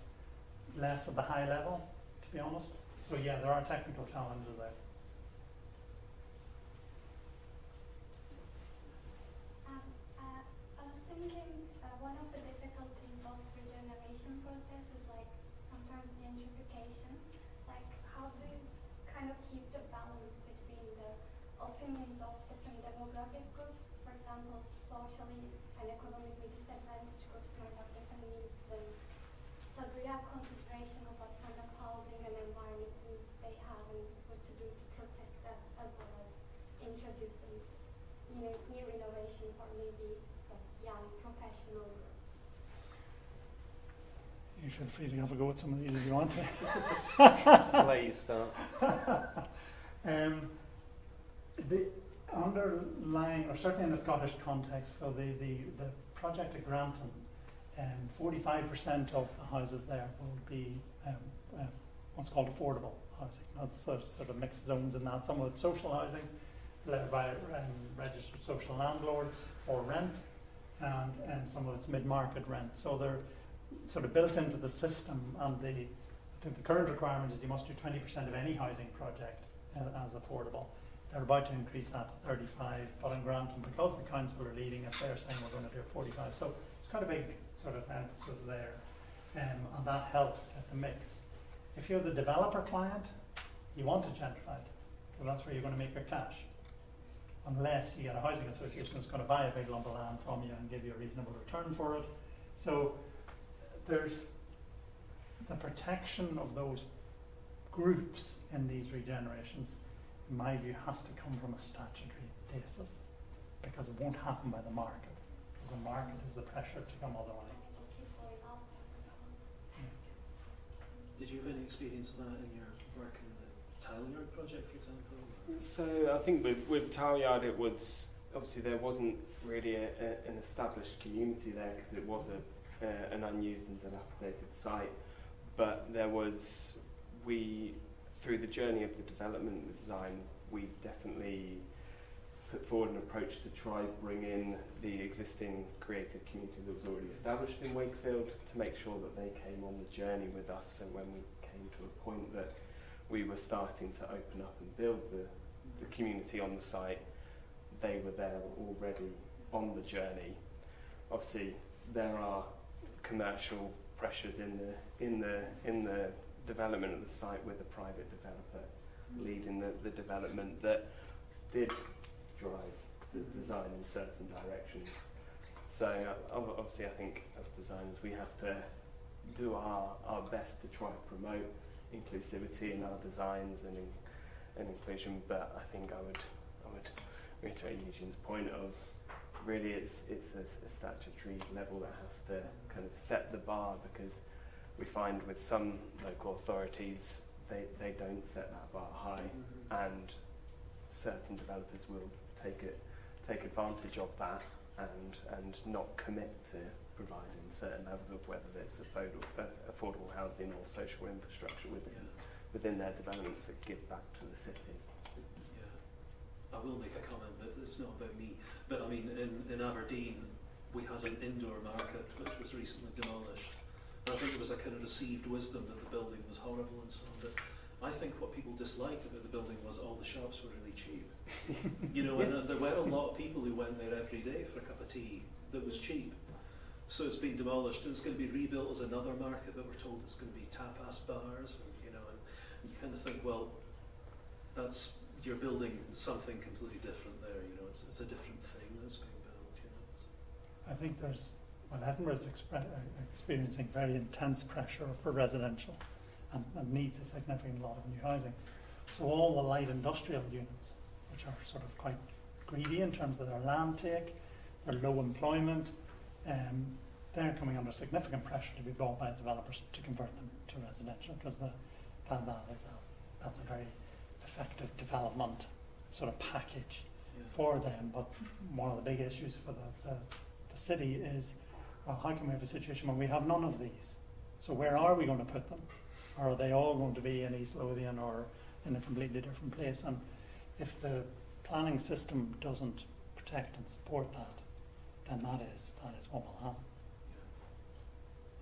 less at the high level, to be honest. So yeah, there are technical challenges there. I was thinking one of the difficulties of regeneration process is like sometimes gentrification. Like how do you kind of keep the balance between the opinions of different demographic groups? For example, socially and economically disadvantaged groups might have different needs. So do you have consideration of what kind of housing and environment needs they have and what to do to protect that, as well as introducing new innovation for maybe young professional groups? You feel free to have a go at some of these if you want to. Please start. The underlying, or certainly in the Scottish context, so the project at Granton, 45% of the houses there will be what's called affordable housing. That's sort of mixed zones in that. Some of it's social housing, led by registered social landlords for rent, and some of it's mid-market rent. So they're sort of built into the system, and I think the current requirement is you must do 20% of any housing project as affordable. They're about to increase that to 35, but in Granton, because the council are leading it, they're saying we're going to do 45. So it's quite a big sort of emphasis there, and that helps get the mix. If you're the developer client, you want it gentrified, because that's where you're going to make your cash. Unless you get a housing association that's going to buy a big lump of land from you and give you a reasonable return for it. So there's the protection of those groups in these regenerations, in my view, has to come from a statutory basis, because it won't happen by the market, because the market is the pressure to come otherwise. Did you have any experience of that in your work in the Tileyard project, for example? So I think with Tileyard, it was obviously there wasn't really an established community there because it was an unused and dilapidated site, but there was, through the journey of the development and design, we definitely put forward an approach to try bring in the existing creative community that was already established in Wakefield to make sure that they came on the journey with us. So when we came to a point that we were starting to open up and build the community on the site, they were there already on the journey. Obviously, there are commercial pressures in the development of the site with a private developer leading the development that did drive the design in certain directions. So obviously I think as designers we have to do our best to try to promote inclusivity in our designs and inclusion, but I think I would reiterate Eugene's point of really it's a statutory level that has to kind of set the bar, because we find with some local authorities they don't set that bar high, and certain developers will take advantage of that and not commit to providing certain levels of whether it's affordable housing or social infrastructure within their developments that give back to the city. I will make a comment, but it's not about me. But I mean, in Aberdeen, we had an indoor market which was recently demolished. And I think it was a kind of received wisdom that the building was horrible and so on. But I think what people disliked about the building was all the shops were really cheap. You know, and there were a lot of people who went there every day for a cup of tea that was cheap. So it's been demolished and it's going to be rebuilt as another market, but we're told it's going to be tapas bars, and, you know, and you kind of think, well, you're building something completely different there, you know, it's a different thing that's being built, you know. I think Edinburgh is experiencing very intense pressure for residential and needs a significant lot of new housing. So all the light industrial units, which are sort of quite greedy in terms of their land take, their low employment, they're coming under significant pressure to be bought by developers to convert them to residential, because that's a very effective development sort of package for them. But one of the big issues for the city is, well, how can we have a situation when we have none of these? So where are we going to put them? Or are they all going to be in East Lothian or in a completely different place? And if the planning system doesn't protect and support that, then that is what will happen.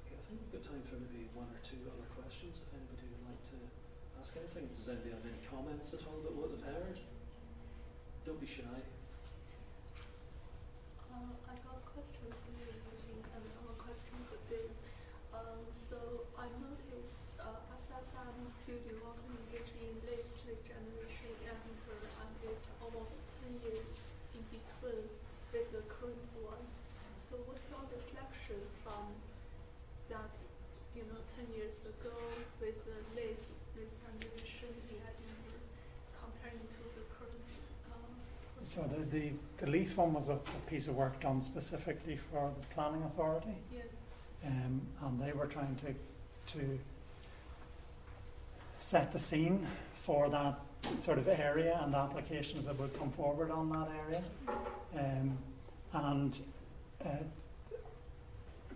Okay, I think we've got time for maybe one or two other questions if anybody would like to ask anything. Does anybody have any comments at all about what they've heard? Don't be shy. I got a question for you, Eugene, and a question for Dave. So I noticed SSM Studio also engaged in this regeneration in Edinburgh, and it's almost 10 years in between with the current one. So what's your reflection from that, 10 years ago with the this regeneration in Edinburgh comparing to the current? So the Leith one was a piece of work done specifically for the planning authority. Yeah. And they were trying to set the scene for that sort of area and the applications that would come forward on that area.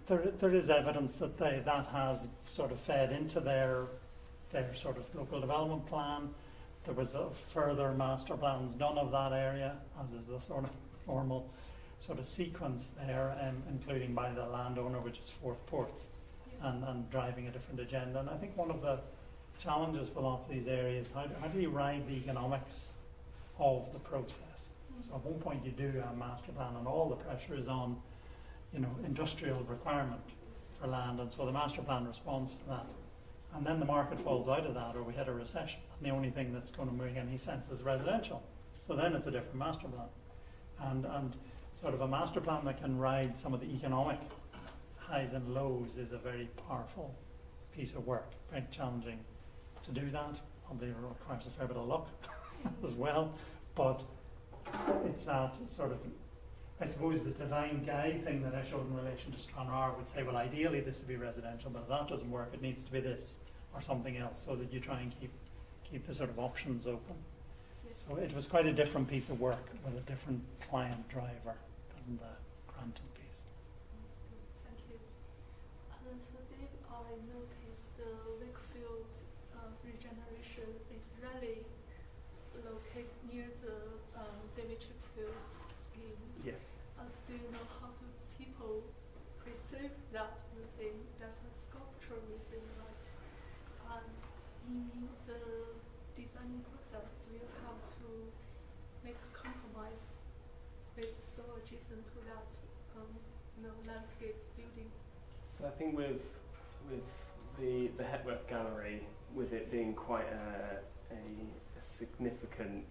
There is evidence that that has sort of fed into their sort of local development plan. There was further master plans done of that area, as is the sort of normal sort of sequence there, including by the landowner, which is Fourth Ports, and driving a different agenda. And I think one of the challenges for lots of these areas, how do you ride the economics of the process? So at one point you do a master plan and all the pressure is on, industrial requirement for land, and so the master plan responds to that. And then the market falls out of that, or we hit a recession, and the only thing that's going to make any sense is residential. So then it's a different master plan. And sort of a master plan that can ride some of the economic highs and lows is a very powerful piece of work, very challenging to do that. Probably requires a fair bit of luck as well, but it's that sort of, I suppose the design guide thing that I showed in relation to Stranraer would say, well, ideally this would be residential, but if that doesn't work, it needs to be this or something else, so that you try and keep the sort of options open. So it was quite a different piece of work with a different client driver than the Granton piece. Thank you. For Dave, I noticed the Wakefield regeneration is really located near the David Field's scheme. Yes. Do you know how do people perceive that within that sculpture within that? And in the designing process, do you have to make a compromise with so adjacent to that landscape building? So I think with the Hepworth Gallery, with it being quite a significant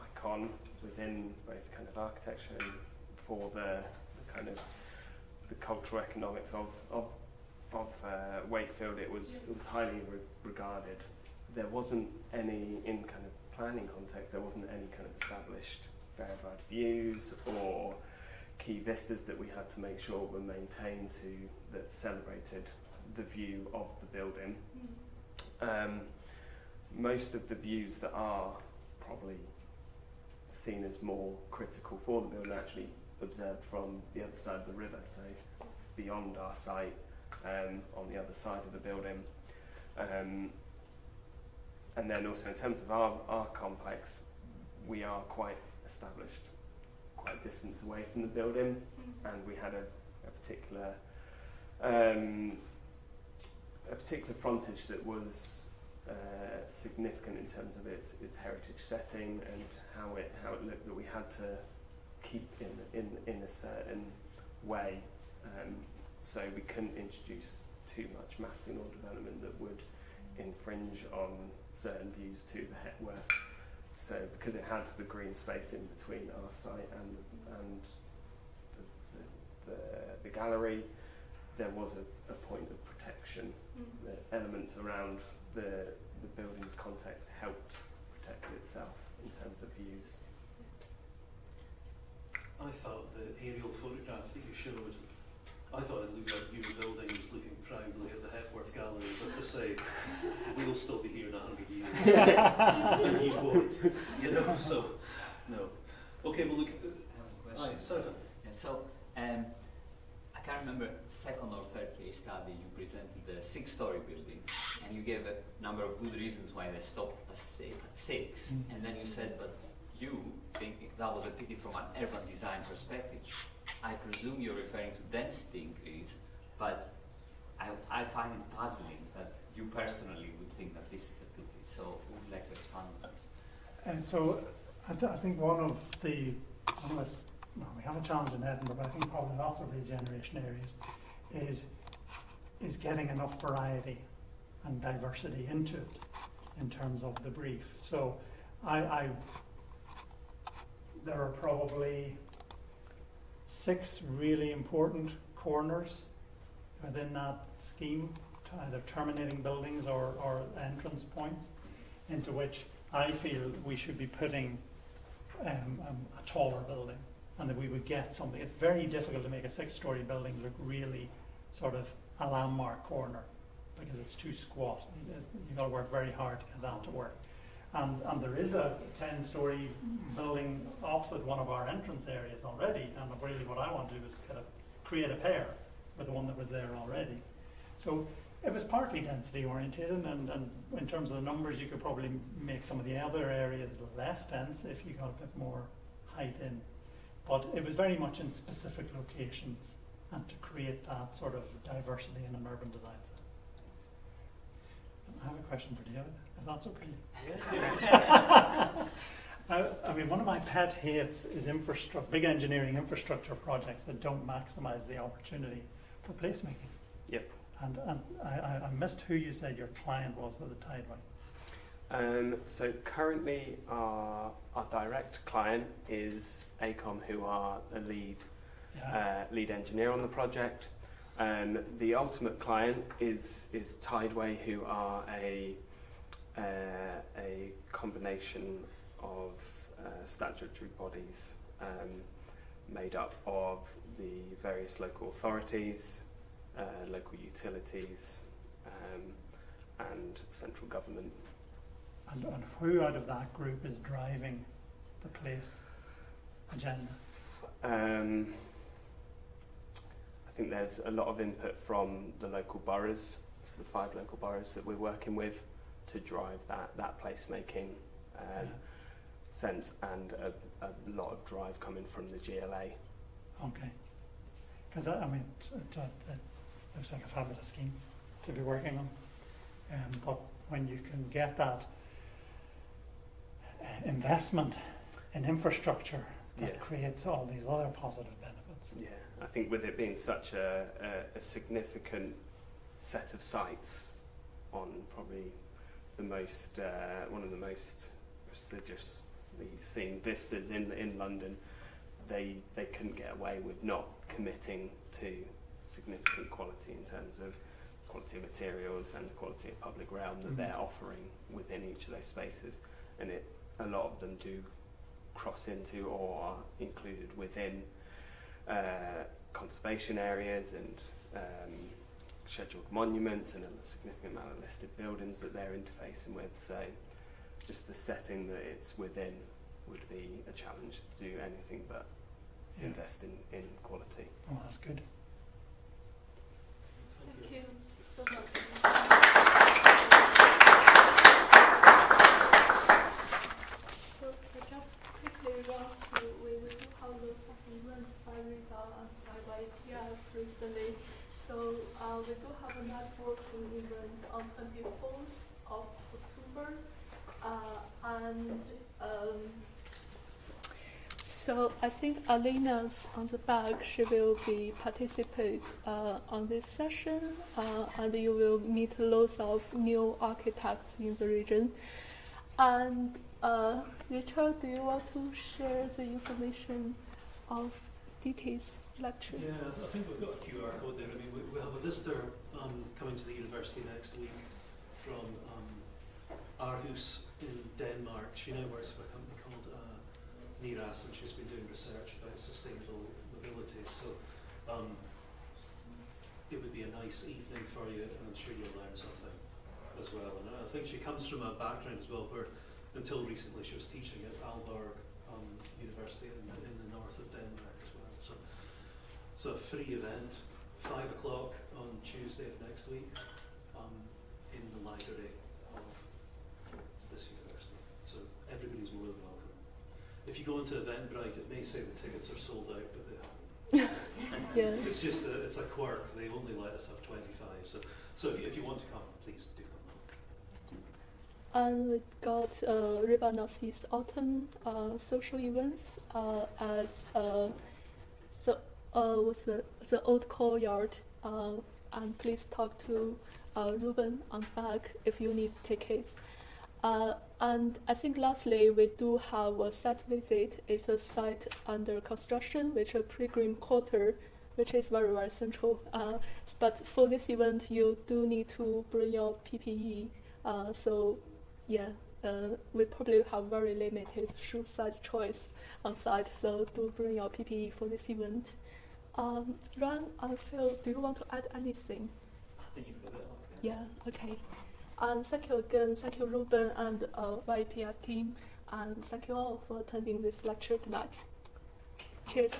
icon within both kind of architecture and for the kind of the cultural economics of Wakefield, it was highly regarded. There wasn't any, in kind of planning context, there wasn't any kind of established verified views or key vistas that we had to make sure were maintained that celebrated the view of the building. Most of the views that are probably seen as more critical for the building actually observed from the other side of the river, so beyond our site, on the other side of the building. And then also in terms of our complex, we are quite established, quite a distance away from the building, and we had a particular frontage that was significant in terms of its heritage setting and how it looked, that we had to keep in a certain way, so we couldn't introduce too much massing or development that would infringe on certain views to the Hepworth. So because it had the green space in between our site and the gallery, there was a point of protection. The elements around the building's context helped protect itself in terms of views. I felt the aerial photographs that you showed, I thought it looked like your building was looking proudly at the Hepworth Gallery, but to say, we'll still be here in 100 years, and you won't, you know, so, no. Okay, well look, aye, Sarah. Yeah, so, I can't remember, second or third case study, you presented the 6-story building, and you gave a number of good reasons why they stopped at 6, and then you said, but you think that was a pity from an urban design perspective. I presume you're referring to density increase, but I find it puzzling that you personally would think that this is a pity. So would like to expand on this. And so I think one of the, we have a challenge in Edinburgh, but I think probably lots of regeneration areas is getting enough variety and diversity into it in terms of the brief. So there are probably 6 really important corners within that scheme, either terminating buildings or entrance points, into which I feel we should be putting a taller building, and that we would get something. It's very difficult to make a 6-story building look really sort of a landmark corner because it's too squat. You've got to work very hard to get that to work. And there is a 10-story building opposite one of our entrance areas already, and really what I want to do is kind of create a pair with the one that was there already. So it was partly density orientated, and in terms of the numbers, you could probably make some of the other areas less dense if you got a bit more height in. But it was very much in specific locations and to create that sort of diversity in an urban design set. I have a question for David, if that's okay. I mean, one of my pet hates is big engineering infrastructure projects that don't maximize the opportunity for placemaking. Yep. And I missed who you said your client was with the Tideway. So currently our direct client is ACOM, who are a lead engineer on the project. The ultimate client is Tideway, who are a combination of statutory bodies made up of the various local authorities, local utilities, and central government. And who out of that group is driving the place agenda? I think there's a lot of input from the local boroughs, so the 5 local boroughs that we're working with, to drive that placemaking sense, and a lot of drive coming from the GLA. Okay. Because I mean, it looks like a fabulous scheme to be working on. But when you can get that investment in infrastructure that creates all these other positive benefits. Yeah, I think with it being such a significant set of sites on probably the most one of the most prestigiously seen vistas in London, they couldn't get away with not committing to significant quality in terms of quality of materials and the quality of public realm that they're offering within each of those spaces. And a lot of them do cross into or are included within conservation areas and scheduled monuments, and a significant amount of listed buildings that they're interfacing with. So just the setting that it's within would be a challenge to do anything but invest in quality. Oh, that's good. Thank you so much. So to just quickly run through, we do have lots of events by RIBA and by YAPF recently. So we do have a networking event on 24th of October, and so I think Alina's on the back. She will be participate on this session, and you will meet lots of new architects in the region. And Richard, do you want to share the information of DT's lecture? Yeah, I think we've got a QR code there. I mean, we have a visitor coming to the university next week from Aarhus in Denmark. She now works for a company called NIRAS, and she's been doing research about sustainable mobility. So it would be a nice evening for you, and I'm sure you'll learn something as well. And I think she comes from a background as well where, until recently, she was teaching at Aalborg University in the north of Denmark as well. So it's a free event, 5 o'clock on Tuesday of next week in the library of this university. So everybody's more than welcome. If you go into Eventbrite, it may say the tickets are sold out, but they haven't. Yeah. It's just it's a quirk. They only let us have 25. So if you want to come, please do come. And we got RIBA Northeast Autumn social events as the old courtyard. And please talk to Ruben on the back if you need tickets. And I think lastly, we do have a site visit. It's a site under construction, which is a pilgrim quarter, which is very, very central. But for this event, you do need to bring your PPE. We probably have very limited shoe size choice on site, so do bring your PPE for this event. Ran and Phil, do you want to add anything? I think you've got it all. Yeah, okay. And thank you again, thank you Ruben and YPF team, and thank you all for attending this lecture tonight. Cheers.